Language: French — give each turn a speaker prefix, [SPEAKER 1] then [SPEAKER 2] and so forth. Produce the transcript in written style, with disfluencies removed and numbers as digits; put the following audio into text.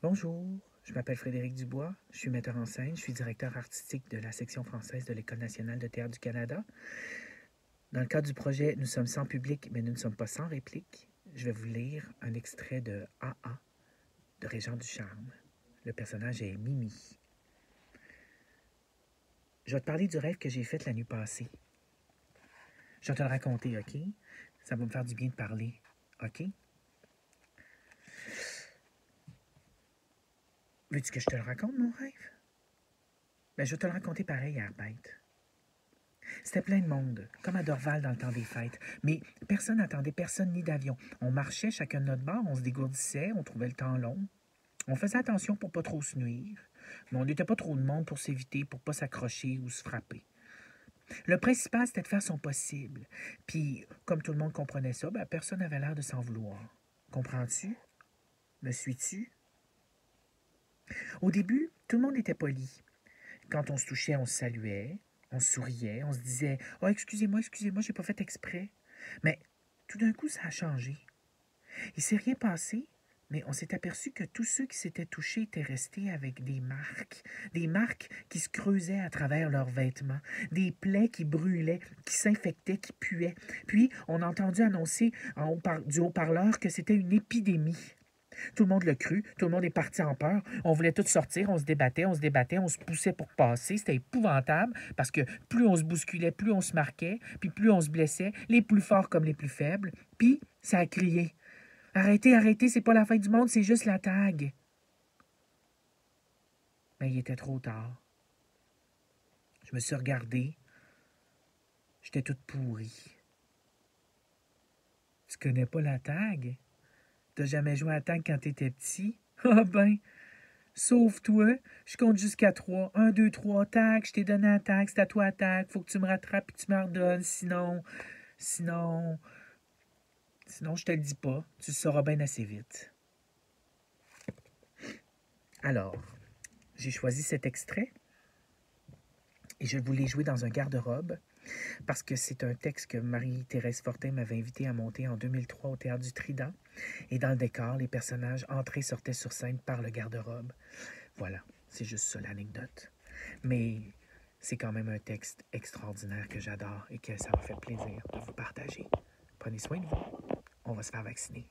[SPEAKER 1] Bonjour, je m'appelle Frédéric Dubois, je suis metteur en scène, je suis directeur artistique de la section française de l'École nationale de théâtre du Canada. Dans le cadre du projet Nous sommes sans public, mais nous ne sommes pas sans réplique, je vais vous lire un extrait de AA de Régent du Charme. Le personnage est Mimi. Je vais te parler du rêve que j'ai fait la nuit passée. Je vais te le raconter, OK? Ça va me faire du bien de parler, OK? Veux-tu que je te le raconte, mon rêve? Je vais te le raconter pareil à bête. C'était plein de monde, comme à Dorval dans le temps des fêtes. Mais personne n'attendait personne ni d'avion. On marchait chacun de notre bord, on se dégourdissait, on trouvait le temps long. On faisait attention pour pas trop se nuire. Mais on n'était pas trop de monde pour s'éviter, pour pas s'accrocher ou se frapper. Le principal, c'était de faire son possible. Puis, comme tout le monde comprenait ça, personne n'avait l'air de s'en vouloir. Comprends-tu? Me suis-tu? Au début, tout le monde était poli. Quand on se touchait, on se saluait, on se souriait, on se disait « Oh, excusez-moi, j'ai pas fait exprès. » Mais tout d'un coup, ça a changé. Il s'est rien passé, mais on s'est aperçu que tous ceux qui s'étaient touchés étaient restés avec des marques qui se creusaient à travers leurs vêtements, des plaies qui brûlaient, qui s'infectaient, qui puaient. Puis, on a entendu annoncer du haut-parleur que c'était une épidémie. Tout le monde l'a cru, tout le monde est parti en peur. On voulait tous sortir, on se débattait, on se poussait pour passer. C'était épouvantable parce que plus on se bousculait, plus on se marquait, puis plus on se blessait, les plus forts comme les plus faibles. Puis ça a crié. Arrêtez, arrêtez, c'est pas la fin du monde, c'est juste la tag. Mais il était trop tard. Je me suis regardé. J'étais toute pourrie. Tu connais pas la tag? T'as jamais joué à la tag quand t'étais petit? Ah ben, sauve-toi, je compte jusqu'à 3. 1, 2, 3, tac, je t'ai donné un tac, c'est à toi à tac. Faut que tu me rattrapes et que tu me redonnes, sinon, je te le dis pas. Tu le sauras bien assez vite. Alors, j'ai choisi cet extrait et je voulais jouer dans un garde-robe parce que c'est un texte que Marie-Thérèse Fortin m'avait invité à monter en 2003 au Théâtre du Trident. Et dans le décor, les personnages entraient et sortaient sur scène par le garde-robe. Voilà, c'est juste ça l'anecdote. Mais c'est quand même un texte extraordinaire que j'adore et que ça m'a fait plaisir de vous partager. Prenez soin de vous. On va se faire vacciner.